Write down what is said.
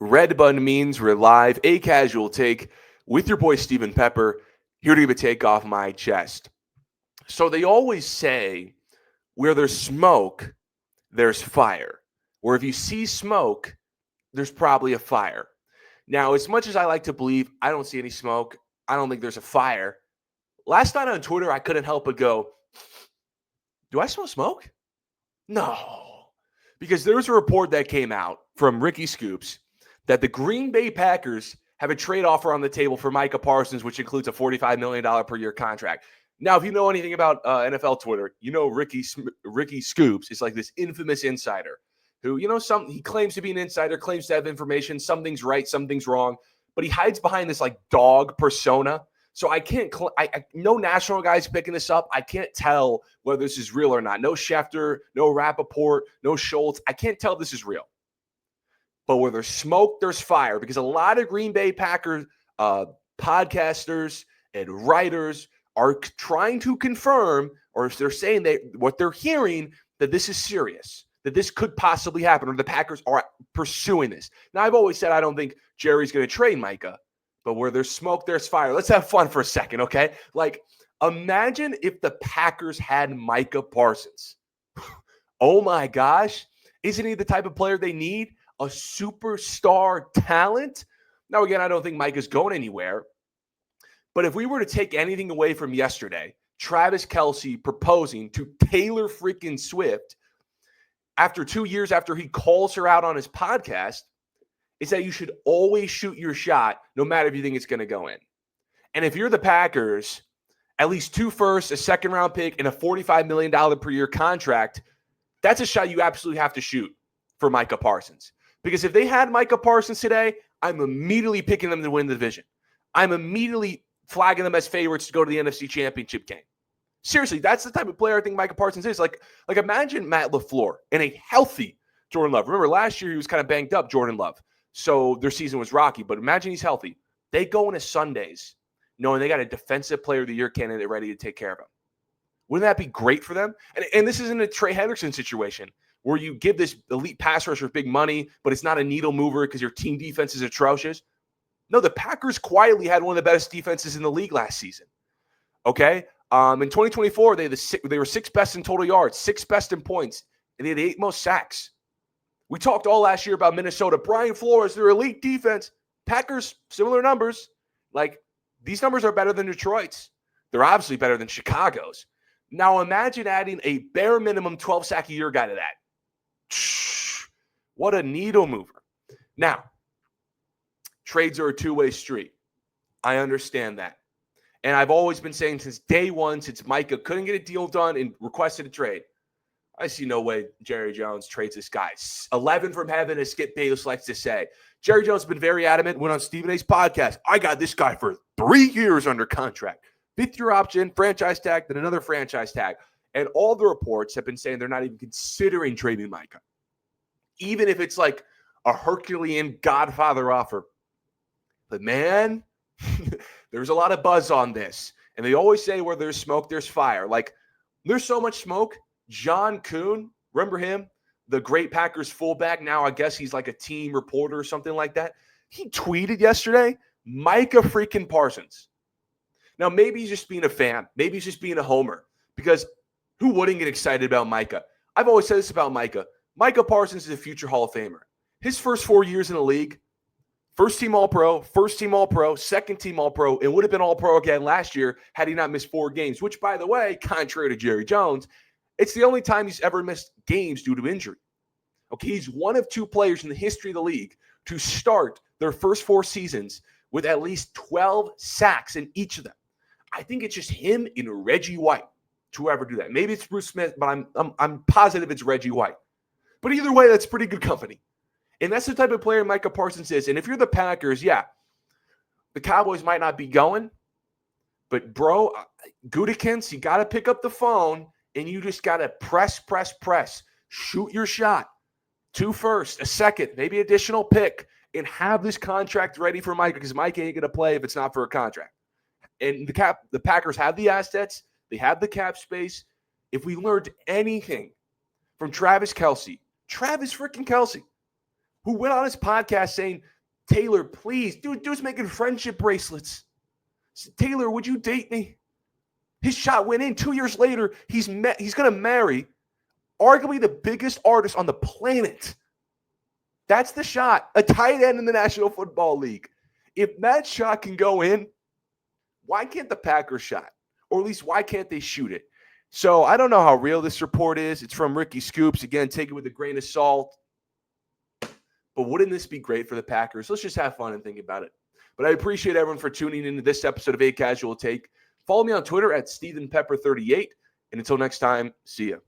Red Bun means we're live, a casual take with your boy Stephen Pepper, here to give a take off my chest. So they always say where there's smoke, there's fire. Or if you see smoke, there's probably a fire. Now, as much as I like to believe I don't see any smoke, I don't think there's a fire. Last night on Twitter, I couldn't help but go, do I smell smoke? No. Because there was a report that came out from Ricky Scoops that the Green Bay Packers have a trade offer on the table for Micah Parsons, which includes a $45 million per year contract. Now, if you know anything about NFL Twitter, you know Ricky Scoops is like this infamous insider who, he claims to be an insider, claims to have information. Something's right, something's wrong, but he hides behind this like dog persona. So I can't, no national guys picking this up. I can't tell whether this is real or not. No Schefter, no Rappaport, no Schultz. I can't tell this is real. But where there's smoke, there's fire, because a lot of Green Bay Packers podcasters and writers are trying to confirm, or they're saying that what they're hearing, that this is serious, that this could possibly happen, or the Packers are pursuing this. Now, I've always said I don't think Jerry's going to trade Micah, but where there's smoke, there's fire. Let's have fun for a second, okay? Like, imagine if the Packers had Micah Parsons. Oh my gosh. Isn't he the type of player they need? A superstar talent? Now, again, I don't think Micah's going anywhere. But if we were to take anything away from yesterday, Travis Kelce proposing to Taylor freaking Swift after 2 years after he calls her out on his podcast, is that you should always shoot your shot no matter if you think it's going to go in. And if you're the Packers, at least 2 firsts, a second-round pick, and a $45 million per year contract, that's a shot you absolutely have to shoot for Micah Parsons. Because if they had Micah Parsons today, I'm immediately picking them to win the division. I'm immediately flagging them as favorites to go to the NFC Championship game. Seriously, that's the type of player I think Micah Parsons is. Like imagine Matt LaFleur and a healthy Jordan Love. Remember, last year he was kind of banged up, Jordan Love. So their season was rocky. But imagine he's healthy. They go into Sundays knowing they got a defensive player of the year candidate ready to take care of him. Wouldn't that be great for them? And this isn't a Trey Hendrickson situation where you give this elite pass rusher big money, but it's not a needle mover because your team defense is atrocious. No, the Packers quietly had one of the best defenses in the league last season. Okay? In 2024, they were 6th best in total yards, 6th best in points, and they had the 8th most sacks. We talked all last year about Minnesota. Brian Flores, their elite defense. Packers, similar numbers. Like, these numbers are better than Detroit's. They're obviously better than Chicago's. Now, imagine adding a bare minimum 12-sack-a-year guy to that. What a needle mover. Now, trades are a two-way street. I understand that. And I've always been saying since day one, since Micah couldn't get a deal done and requested a trade, I see no way Jerry Jones trades this guy. 11 from heaven, as Skip Bayless likes to say. Jerry Jones has been very adamant, went on Stephen A's podcast. I got this guy for 3 years under contract. 5th-year option, franchise tag, then another franchise tag. And all the reports have been saying they're not even considering trading Micah. Even if it's like a Herculean Godfather offer. But man, there's a lot of buzz on this. And they always say where there's smoke, there's fire. Like, there's so much smoke. John Kuhn, remember him? The great Packers fullback. Now I guess he's like a team reporter or something like that. He tweeted yesterday, Micah freaking Parsons. Now, maybe he's just being a fan. Maybe he's just being a homer. Because who wouldn't get excited about Micah? I've always said this about Micah. Micah Parsons is a future Hall of Famer. His first 4 years in the league, first-team All-Pro, first-team All-Pro, second-team All-Pro, and would have been All-Pro again last year had he not missed 4 games, which, by the way, contrary to Jerry Jones, it's the only time he's ever missed games due to injury. Okay, he's one of 2 players in the history of the league to start their first 4 seasons with at least 12 sacks in each of them. I think it's just him and Reggie White to ever do that. Maybe it's Bruce Smith, but I'm positive it's Reggie White. But either way, that's pretty good company. And that's the type of player Micah Parsons is. And if you're the Packers, yeah, the Cowboys might not be going. But, bro, Gutekunst, you got to pick up the phone, and you just got to press. Shoot your shot. 2 firsts, a second, maybe additional pick, and have this contract ready for Micah because Micah ain't going to play if it's not for a contract. And the Packers have the assets. They have the cap space. If we learned anything from Travis freaking Kelce, who went on his podcast saying, Taylor, please, dude's making friendship bracelets. Taylor, would you date me? His shot went in. 2 years later, he's going to marry arguably the biggest artist on the planet. That's the shot. A tight end in the National Football League. If that shot can go in, why can't the Packers shot? Or at least why can't they shoot it? So I don't know how real this report is. It's from Ricky Scoops. Again, take it with a grain of salt. But wouldn't this be great for the Packers? Let's just have fun and think about it. But I appreciate everyone for tuning into this episode of A Casual Take. Follow me on Twitter at StephenPepper38. And until next time, see ya.